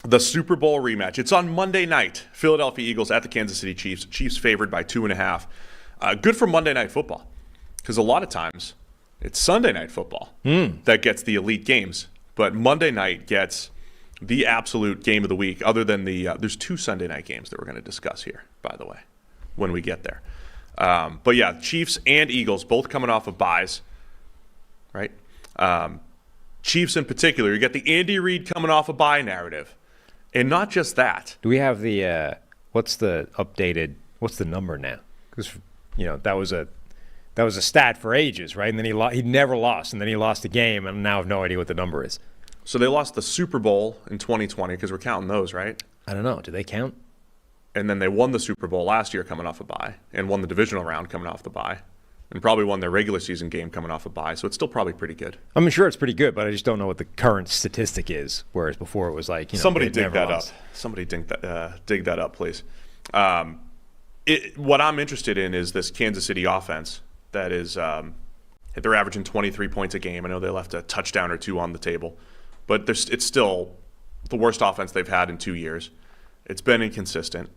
The Super Bowl rematch. It's on Monday night. Philadelphia Eagles at the Kansas City Chiefs. Chiefs favored by 2.5. Good for Monday Night Football, because a lot of times it's Sunday Night Football that gets the elite games. But Monday night gets the absolute game of the week, other than there's 2 Sunday night games that we're going to discuss here, by the way, when we get there. But yeah, Chiefs and Eagles both coming off of byes, right? Chiefs in particular, you get the Andy Reid coming off a bye narrative. And not just that. Do we have the what's the number now? Because that was a stat for ages, right? And then he never lost, and then he lost a game, and now I have no idea what the number is. So they lost the Super Bowl in 2020, because we're counting those, right? I don't know. Do they count? And then they won the Super Bowl last year coming off a bye, and won the divisional round coming off the bye, and probably won their regular season game coming off a bye. So it's still probably pretty good. I'm sure it's pretty good, but I just don't know what the current statistic is. Whereas before it was like, somebody dig that up. Somebody dig that up, please. What I'm interested in is this Kansas City offense that is they're averaging 23 points a game. I know they left a touchdown or 2 on the table, but it's still the worst offense they've had in 2 years. It's been inconsistent.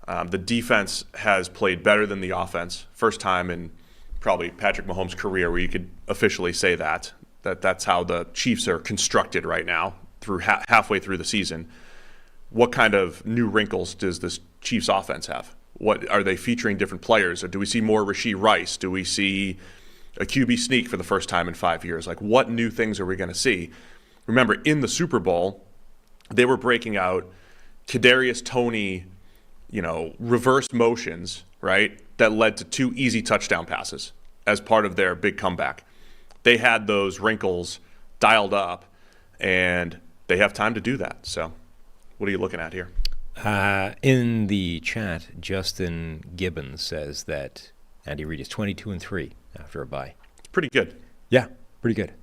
The defense has played better than the offense. First time in probably Patrick Mahomes' career where you could officially say that's how the Chiefs are constructed right now through halfway through the season. What kind of new wrinkles does this Chiefs offense have? What are they featuring different players? Or do we see more Rashee Rice? Do we see a QB sneak for the first time in 5 years? Like, what new things are we going to see? Remember, in the Super Bowl, they were breaking out Kadarius Toney, reverse motions, right, that led to 2 easy touchdown passes as part of their big comeback. They had those wrinkles dialed up, and they have time to do that. So what are you looking at here? In the chat, Justin Gibbons says that Andy Reid is 22-3 after a bye. It's pretty good. Yeah, pretty good.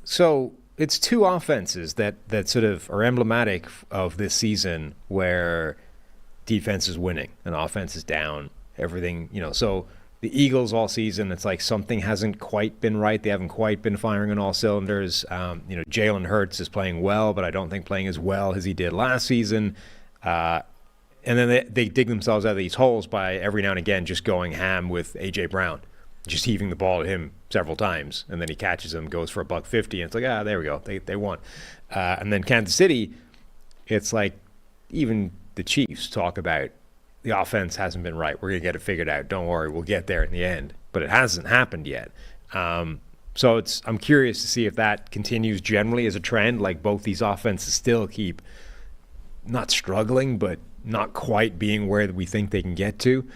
So it's 2 offenses that sort of are emblematic of this season where defense is winning and offense is down. Everything, so the Eagles all season, it's like something hasn't quite been right. They haven't quite been firing on all cylinders. Jalen Hurts is playing well, but I don't think playing as well as he did last season. And then they dig themselves out of these holes by every now and again just going ham with A.J. Brown, just heaving the ball to him several times, and then he catches him, goes for $150, and it's like, there we go, they won. And then Kansas City, it's like even the Chiefs talk about the offense hasn't been right. We're going to get it figured out. Don't worry, we'll get there in the end. But it hasn't happened yet. So I'm curious to see if that continues generally as a trend, like both these offenses still keep not struggling, but not quite being where we think they can get to.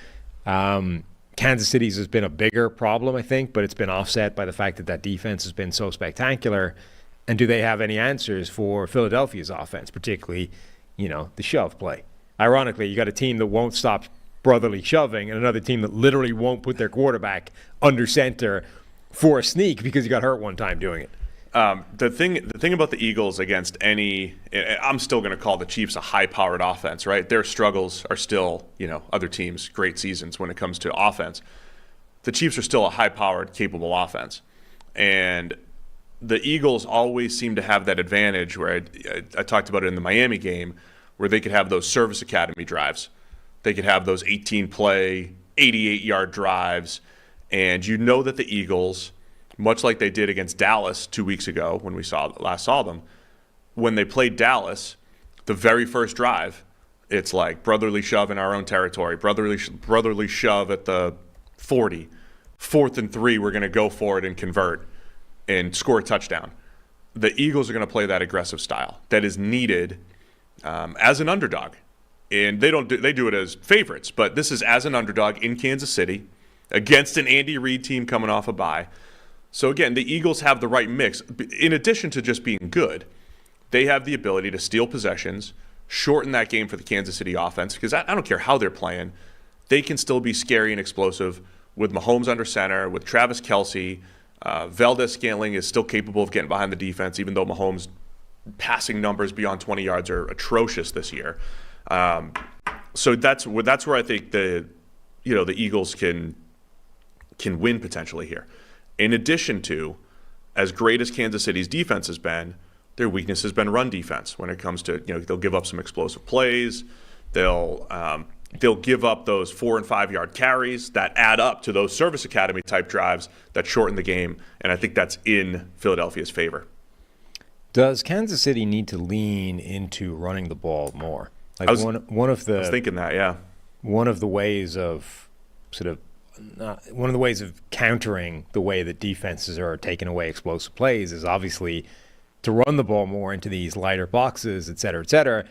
Kansas City's has been a bigger problem, I think, but it's been offset by the fact that defense has been so spectacular. And do they have any answers for Philadelphia's offense, particularly, the shove play? Ironically, you got a team that won't stop brotherly shoving and another team that literally won't put their quarterback under center for a sneak because he got hurt one time doing it. The thing about the Eagles against I'm still going to call the Chiefs a high-powered offense, right? Their struggles are still, other teams' great seasons when it comes to offense. The Chiefs are still a high-powered, capable offense. And the Eagles always seem to have that advantage where I talked about it in the Miami game, where they could have those service academy drives. They could have those 18-play, 88-yard drives. And that the Eagles, much like they did against Dallas 2 weeks ago when we last saw them, when they played Dallas, the very first drive, it's like brotherly shove in our own territory, brotherly shove at the 40, 4th and 3, we're going to go for it and convert and score a touchdown. The Eagles are going to play that aggressive style that is needed as an underdog. And they do it as favorites, but this is as an underdog in Kansas City against an Andy Reid team coming off a bye. So again, the Eagles have the right mix. In addition to just being good, they have the ability to steal possessions, shorten that game for the Kansas City offense, because I don't care how they're playing. They can still be scary and explosive with Mahomes under center, with Travis Kelce. Valdez-Scantling is still capable of getting behind the defense, even though Mahomes' passing numbers beyond 20 yards are atrocious this year. So that's where I think the Eagles can win potentially here. In addition to, as great as Kansas City's defense has been, their weakness has been run defense when it comes to, they'll give up some explosive plays. They'll give up those 4 and 5 yard carries that add up to those service academy type drives that shorten the game. And I think that's in Philadelphia's favor. Does Kansas City need to lean into running the ball more? Like I was thinking that, yeah. One of the ways of countering the way that defenses are taking away explosive plays is obviously to run the ball more into these lighter boxes, et cetera, et cetera.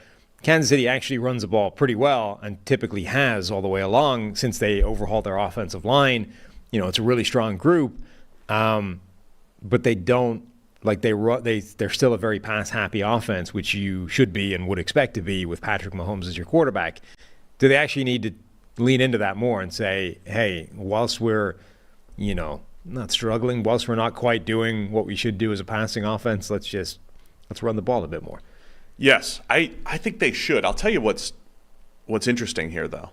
Kansas City actually runs the ball pretty well and typically has all the way along since they overhauled their offensive line. It's a really strong group, but they don't. Like they're still a very pass-happy offense, which you should be and would expect to be with Patrick Mahomes as your quarterback. Do they actually need to lean into that more and say, hey, whilst we're, not struggling, whilst we're not quite doing what we should do as a passing offense, let's run the ball a bit more? Yes, I think they should. I'll tell you what's interesting here, though.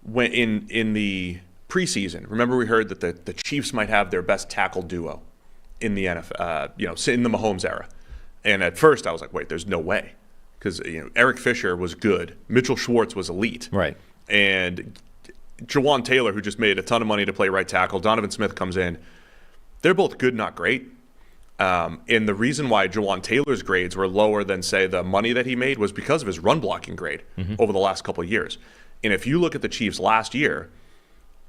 When in the preseason, remember we heard that the Chiefs might have their best tackle duo in the NFL, in the Mahomes era. And at first I was like, wait, there's no way. Because Eric Fisher was good. Mitchell Schwartz was elite. Right. And Jawan Taylor, who just made a ton of money to play right tackle, Donovan Smith comes in. They're both good, not great. And the reason why Jawan Taylor's grades were lower than, say, the money that he made was because of his run blocking grade over the last couple of years. And if you look at the Chiefs last year,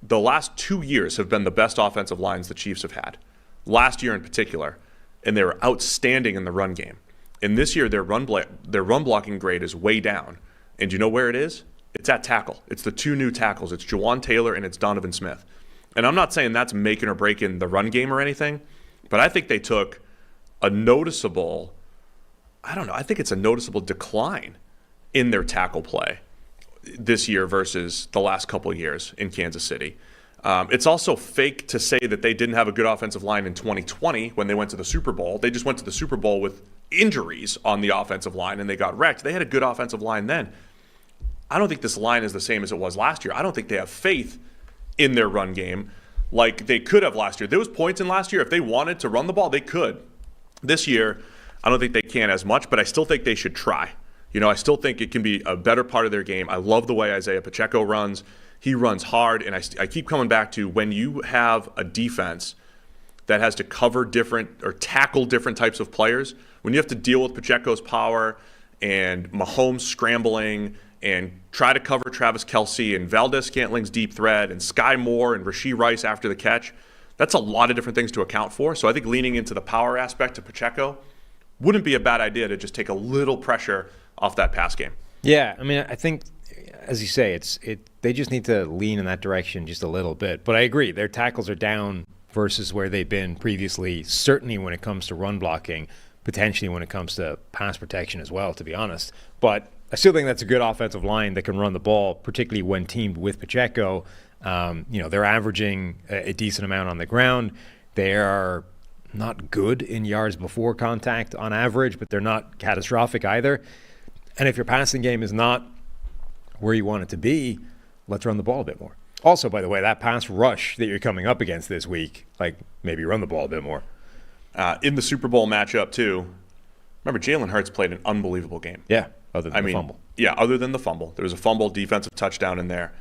the last 2 years have been the best offensive lines the Chiefs have had. Last year in particular, and they were outstanding in the run game. And this year, their run blocking grade is way down. And do you know where it is? It's at tackle. It's the 2 new tackles. It's Jawan Taylor and it's Donovan Smith. And I'm not saying that's making or breaking the run game or anything, but I think they took a noticeable, I think it's a noticeable decline in their tackle play this year versus the last couple of years in Kansas City. It's also fake to say that they didn't have a good offensive line in 2020 when they went to the Super Bowl. They just went to the Super Bowl with injuries on the offensive line and they got wrecked. They had a good offensive line then. I don't think this line is the same as it was last year. I don't think they have faith in their run game like they could have last year. There was points in last year, if they wanted to run the ball, they could. This year, I don't think they can as much, but I still think they should try. I still think it can be a better part of their game. I love the way Isaiah Pacheco runs. He runs hard, and I keep coming back to when you have a defense that has to cover different or tackle different types of players, when you have to deal with Pacheco's power and Mahomes scrambling and try to cover Travis Kelce and Valdez-Scantling's deep threat and Sky Moore and Rashee Rice after the catch, that's a lot of different things to account for. So I think leaning into the power aspect of Pacheco wouldn't be a bad idea to just take a little pressure off that pass game. Yeah, I think, as you say, they just need to lean in that direction just a little bit. But I agree, their tackles are down versus where they've been previously, certainly when it comes to run blocking, potentially when it comes to pass protection as well, to be honest. But I still think that's a good offensive line that can run the ball, particularly when teamed with Pacheco. They're averaging a decent amount on the ground. They are not good in yards before contact on average, but they're not catastrophic either. And if your passing game is not where you want it to be, let's run the ball a bit more. Also, by the way, that pass rush that you're coming up against this week, maybe run the ball a bit more. In the Super Bowl matchup, too, remember Jalen Hurts played an unbelievable game. Yeah, other than the fumble. Yeah, other than the fumble. There was a fumble, defensive touchdown in there.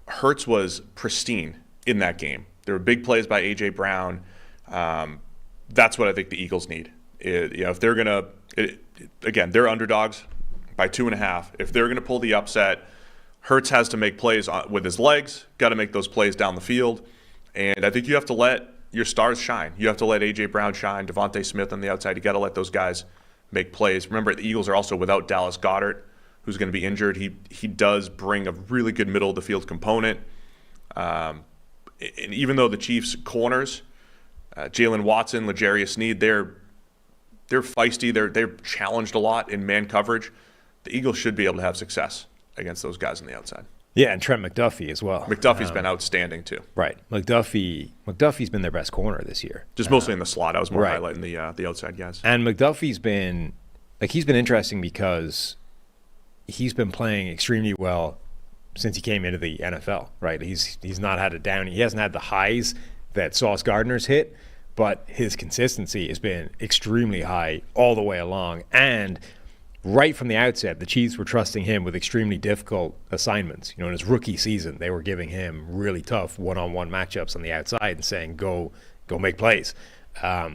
Hurts was pristine in that game. There were big plays by A.J. Brown. That's what I think the Eagles need. If they're going to, again, they're underdogs by 2.5. If they're going to pull the upset, Hurts has to make plays with his legs, got to make those plays down the field. And I think you have to let your stars shine. You have to let A.J. Brown shine, Devontae Smith on the outside. You got to let those guys make plays. Remember, the Eagles are also without Dallas Goedert, who's going to be injured. He does bring a really good middle of the field component. And even though the Chiefs' corners, Jalen Watson, L'Jarius Sneed, they're feisty. They're challenged a lot in man coverage. The Eagles should be able to have success against those guys on the outside. Yeah, and Trent McDuffie as well. McDuffie's been outstanding too. Right, McDuffie's been their best corner this year. Just mostly in the slot. I was more highlighting the outside guys. And McDuffie's been interesting because he's been playing extremely well since he came into the NFL. Right, he's not had a down. He hasn't had the highs that Sauce Gardner's hit, but his consistency has been extremely high all the way along. And right from the outset, the Chiefs were trusting him with extremely difficult assignments. In his rookie season, they were giving him really tough one-on-one matchups on the outside and saying, go make plays.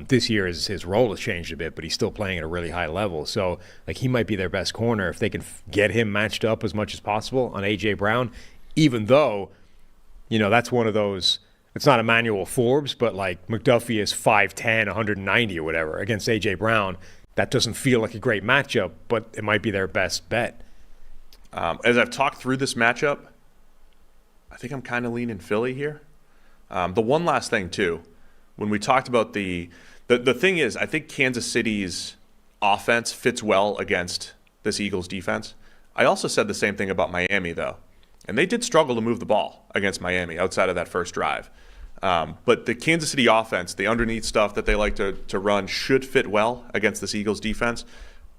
This year, his role has changed a bit, but he's still playing at a really high level. So, he might be their best corner if they can get him matched up as much as possible on A.J. Brown, even though, that's one of those. It's not Emmanuel Forbes, but McDuffie is 5'10", 190 or whatever against A.J. Brown. That doesn't feel like a great matchup, but it might be their best bet. As I've talked through this matchup, I think I'm kind of leaning Philly here. The one last thing, too, when we talked about the thing is, I think Kansas City's offense fits well against this Eagles defense. I also said the same thing about Miami, though. And they did struggle to move the ball against Miami outside of that first drive. But the Kansas City offense, the underneath stuff that they like to run, should fit well against this Eagles defense.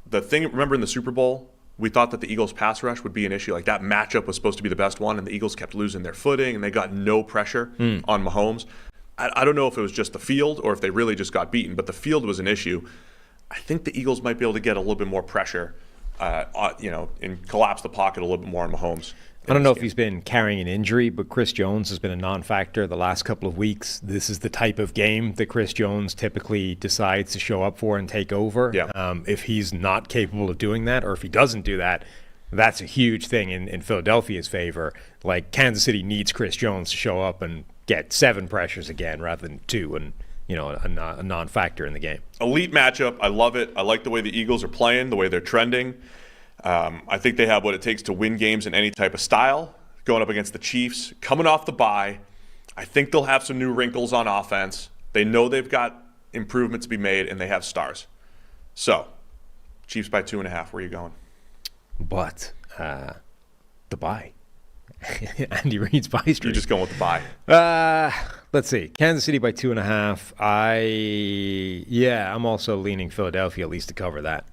The thing, remember in the Super Bowl, we thought that the Eagles pass rush would be an issue. That matchup was supposed to be the best one, and the Eagles kept losing their footing, and they got no pressure on Mahomes. I don't know if it was just the field or if they really just got beaten, but the field was an issue. I think the Eagles might be able to get a little bit more pressure, and collapse the pocket a little bit more on Mahomes. I don't know if he's been carrying an injury, but Chris Jones has been a non-factor the last couple of weeks. This is the type of game that Chris Jones typically decides to show up for and take over. Yeah. If he's not capable of doing that, or if he doesn't do that, that's a huge thing in Philadelphia's favor. Kansas City needs Chris Jones to show up and get 7 pressures again rather than 2 and a non-factor in the game. Elite matchup. I love it. I like the way the Eagles are playing, the way they're trending. I think they have what it takes to win games in any type of style. Going up against the Chiefs, coming off the bye, I think they'll have some new wrinkles on offense. They know they've got improvements to be made, and they have stars. So, Chiefs by 2.5. Where are you going? But the bye. Andy Reid's bye streak. You're just going with the bye. Let's see. Kansas City by 2.5. I'm also leaning Philadelphia at least to cover that.